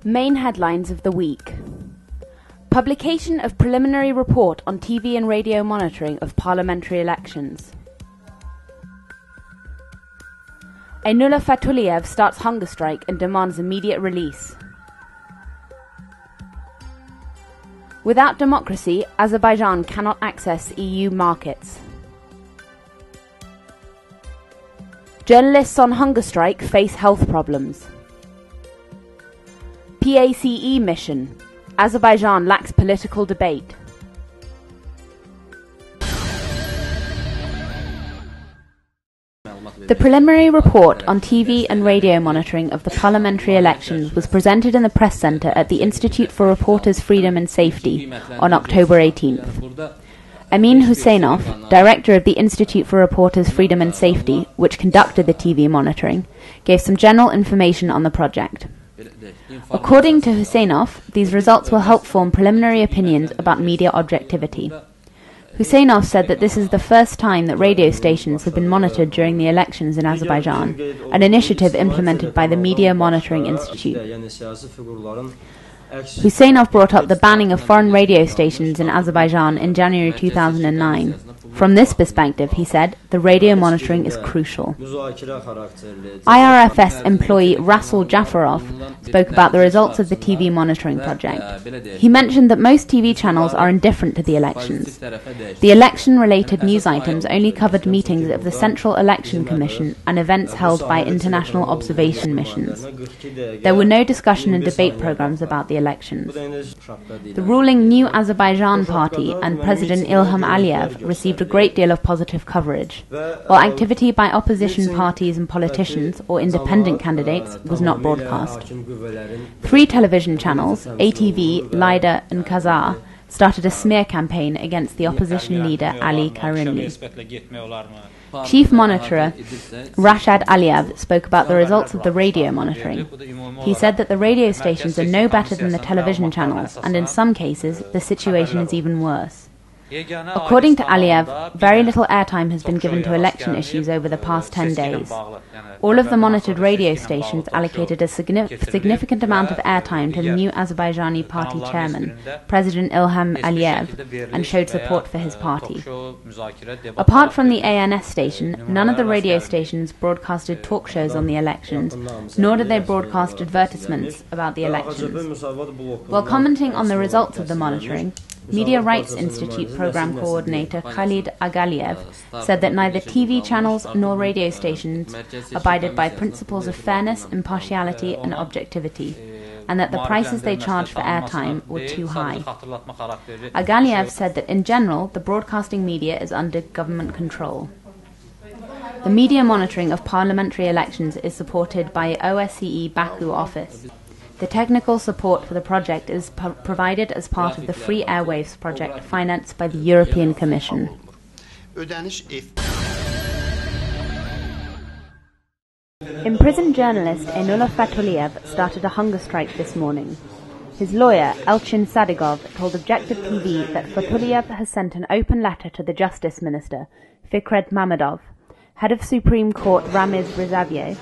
Main headlines of the week. Publication of preliminary report on TV and radio monitoring of parliamentary elections. Aynullah Fatuliyev starts hunger strike and demands immediate release. Without democracy, Azerbaijan cannot access EU markets. Journalists on hunger strike face health problems. PACE mission. Azerbaijan lacks political debate. The preliminary report on TV and radio monitoring of the parliamentary elections was presented in the press centre at the Institute for Reporters' Freedom and Safety on October 18th. Amin Husseinov, director of the Institute for Reporters' Freedom and Safety, which conducted the TV monitoring, gave some general information on the project. According to Husseinov, these results will help form preliminary opinions about media objectivity. Husseinov said that this is the first time that radio stations have been monitored during the elections in Azerbaijan, an initiative implemented by the Media Monitoring Institute. Husseinov brought up the banning of foreign radio stations in Azerbaijan in January 2009. From this perspective, he said, the radio monitoring is crucial. IRFS employee Rasul Jafarov spoke about the results of the TV monitoring project. He mentioned that most TV channels are indifferent to the elections. The election-related news items only covered meetings of the Central Election Commission and events held by international observation missions. There were no discussion and debate programs about the elections. The ruling New Azerbaijan Party and President Ilham Aliyev received a great deal of positive coverage, while activity by opposition parties and politicians or independent candidates was not broadcast. 3 television channels, ATV, Lida and Kazar, started a smear campaign against the opposition leader Ali Karimli. Chief Monitorer Rashad Aliyev spoke about the results of the radio monitoring. He said that the radio stations are no better than the television channels, and in some cases the situation is even worse. According to Aliyev, very little airtime has been given to election issues over the past 10 days. All of the monitored radio stations allocated a significant amount of airtime to the new Azerbaijani party chairman, President Ilham Aliyev, and showed support for his party. Apart from the ANS station, none of the radio stations broadcasted talk shows on the elections, nor did they broadcast advertisements about the elections. While commenting on the results of the monitoring, Media Rights Institute Programme Coordinator Khalid Agaliev said that neither TV channels nor radio stations abided by principles of fairness, impartiality and objectivity, and that the prices they charged for airtime were too high. Agaliev said that in general, the broadcasting media is under government control. The media monitoring of parliamentary elections is supported by OSCE Baku office. The technical support for the project is provided as part of the Free Airwaves project financed by the European Commission. Imprisoned journalist Aynullah Fatuliyev started a hunger strike this morning. His lawyer, Elchin Sadigov, told Objective TV that Fatuliyev has sent an open letter to the Justice Minister, Fikret Mammadov, head of Supreme Court Ramiz Rizaviev,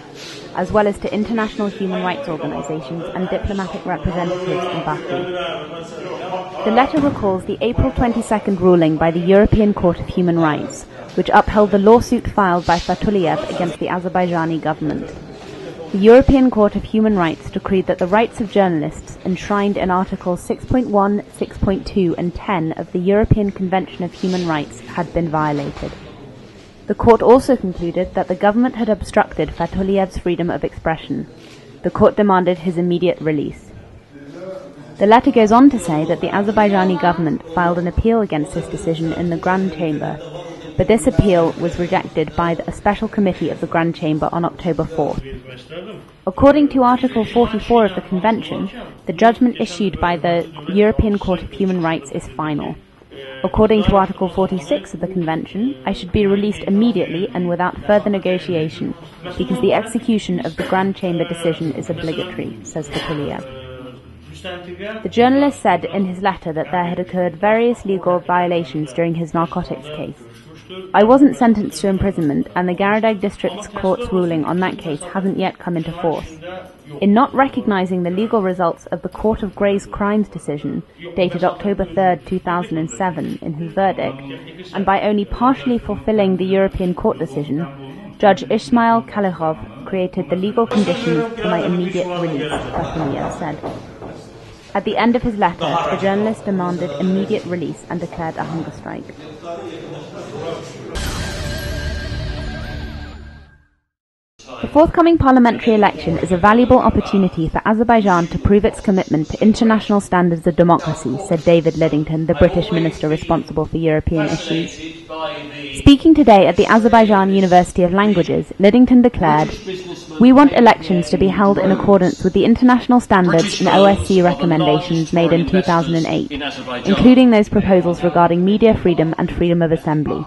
as well as to international human rights organizations and diplomatic representatives in Baku. The letter recalls the April 22nd ruling by the European Court of Human Rights, which upheld the lawsuit filed by Fatuliyev against the Azerbaijani government. The European Court of Human Rights decreed that the rights of journalists enshrined in Articles 6.1, 6.2 and 10 of the European Convention of Human Rights had been violated. The court also concluded that the government had obstructed Fatuliyev's freedom of expression. The court demanded his immediate release. The letter goes on to say that the Azerbaijani government filed an appeal against this decision in the Grand Chamber, but this appeal was rejected by a special committee of the Grand Chamber on October 4th. According to Article 44 of the Convention, the judgment issued by the European Court of Human Rights is final. According to Article 46 of the Convention, I should be released immediately and without further negotiation, because the execution of the Grand Chamber decision is obligatory, says Fatuliyev. The journalist said in his letter that there had occurred various legal violations during his narcotics case. I wasn't sentenced to imprisonment, and the Garadagh District Court's ruling on that case hasn't yet come into force. in not recognizing the legal results of the Court of Grey's Crimes decision, dated October 3, 2007, in his verdict, and by only partially fulfilling the European Court decision, Judge Ismail Khalilov created the legal conditions for my immediate release, Fatouliyev said. At the end of his letter, the journalist demanded immediate release and declared a hunger strike. The forthcoming parliamentary election is a valuable opportunity for Azerbaijan to prove its commitment to international standards of democracy, said David Lidington, the British minister responsible for European issues. Speaking today at the Azerbaijan University of Languages, Lidington declared, "We want elections to be held in accordance with the international standards and OSCE recommendations made in 2008, including those proposals regarding media freedom and freedom of assembly.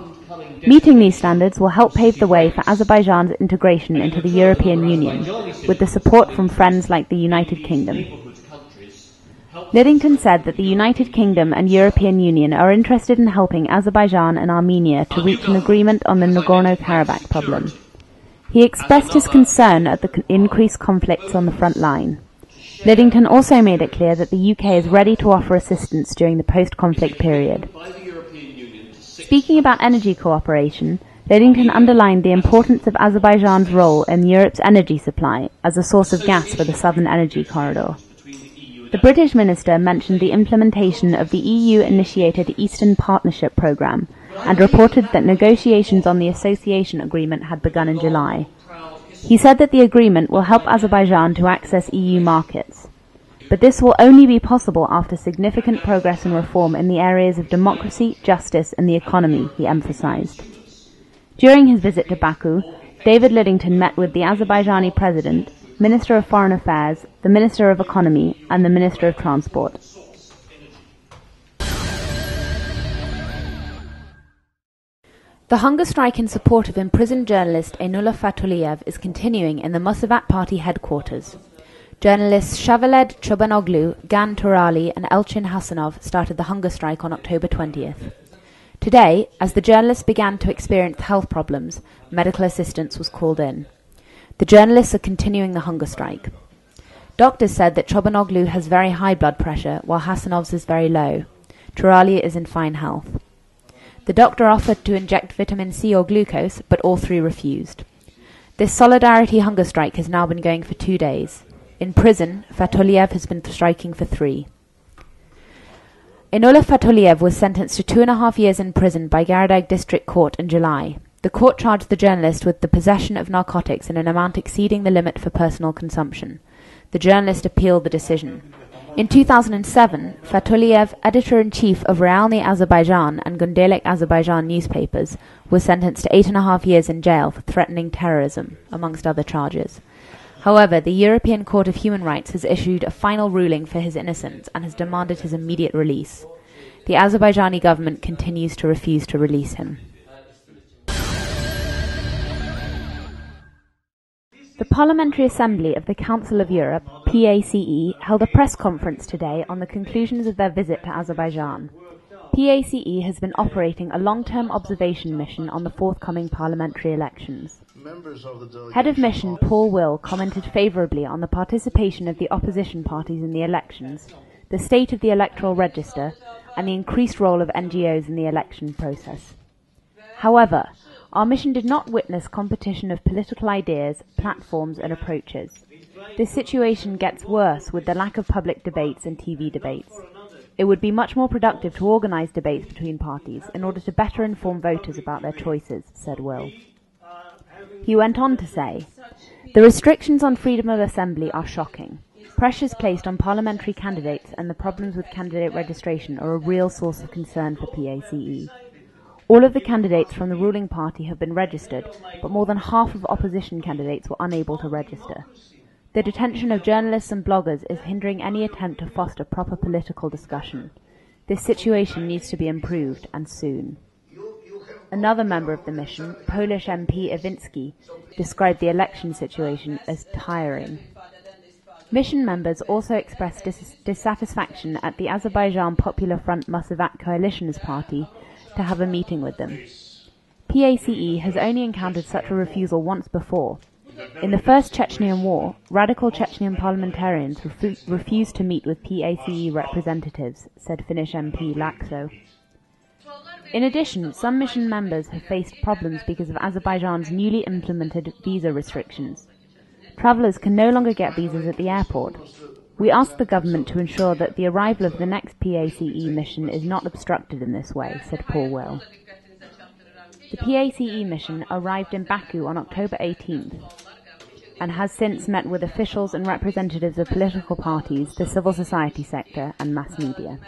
Meeting these standards will help pave the way for Azerbaijan's integration into the European Union, with the support from friends like the United Kingdom." Lidington said that the United Kingdom and European Union are interested in helping Azerbaijan and Armenia to reach an agreement on the Nagorno-Karabakh problem. He expressed his concern at the increased conflicts on the front line. Lidington also made it clear that the UK is ready to offer assistance during the post-conflict period. Speaking about energy cooperation, Lidington underlined the importance of Azerbaijan's role in Europe's energy supply as a source of gas for the Southern Energy Corridor. The British minister mentioned the implementation of the EU-initiated Eastern Partnership Programme and reported that negotiations on the association agreement had begun in July. He said that the agreement will help Azerbaijan to access EU markets. But this will only be possible after significant progress and reform in the areas of democracy, justice and the economy, he emphasized. During his visit to Baku, David Lidington met with the Azerbaijani President, Minister of Foreign Affairs, the Minister of Economy and the Minister of Transport. The hunger strike in support of imprisoned journalist Einullah Fatouliyev is continuing in the Musavat Party headquarters. Journalists Shaveled Chobanoglu, Gan Turali and Elchin Hasanov started the hunger strike on October 20th. Today, as the journalists began to experience health problems, medical assistance was called in. The journalists are continuing the hunger strike. Doctors said that Chobanoglu has very high blood pressure, while Hasanov's is very low. Turali is in fine health. The doctor offered to inject vitamin C or glucose, but all three refused. This solidarity hunger strike has now been going for 2 days. In prison, Fatouliyev has been striking for 3. Einullah Fatouliyev was sentenced to 2.5 years in prison by Garadag District Court in July. The court charged the journalist with the possession of narcotics in an amount exceeding the limit for personal consumption. The journalist appealed the decision. In 2007, Fatouliyev, editor-in-chief of Realny Azerbaijan and Gundelik Azerbaijan newspapers, was sentenced to 8.5 years in jail for threatening terrorism, amongst other charges. However, the European Court of Human Rights has issued a final ruling for his innocence and has demanded his immediate release. The Azerbaijani government continues to refuse to release him. The Parliamentary Assembly of the Council of Europe, PACE, held a press conference today on the conclusions of their visit to Azerbaijan. PACE has been operating a long-term observation mission on the forthcoming parliamentary elections. Head of Mission Paul Will commented favourably on the participation of the opposition parties in the elections, the state of the electoral register, and the increased role of NGOs in the election process. However, our mission did not witness competition of political ideas, platforms and approaches. This situation gets worse with the lack of public debates and TV debates. It would be much more productive to organise debates between parties in order to better inform voters about their choices, said Will. He went on to say, "The restrictions on freedom of assembly are shocking. Pressures placed on parliamentary candidates and the problems with candidate registration are a real source of concern for PACE. All of the candidates from the ruling party have been registered, but more than half of opposition candidates were unable to register. The detention of journalists and bloggers is hindering any attempt to foster proper political discussion. This situation needs to be improved, and soon." Another member of the mission, Polish MP Iwinski, described the election situation as tiring. Mission members also expressed dissatisfaction at the Azerbaijan Popular Front Musavat Coalition's party to have a meeting with them. PACE has only encountered such a refusal once before. In the First Chechenian War, radical Chechen parliamentarians refused to meet with PACE representatives, said Finnish MP Laakso. In addition, some mission members have faced problems because of Azerbaijan's newly implemented visa restrictions. Travellers can no longer get visas at the airport. We ask the government to ensure that the arrival of the next PACE mission is not obstructed in this way, said Paul Will. The PACE mission arrived in Baku on October 18th and has since met with officials and representatives of political parties, the civil society sector and mass media.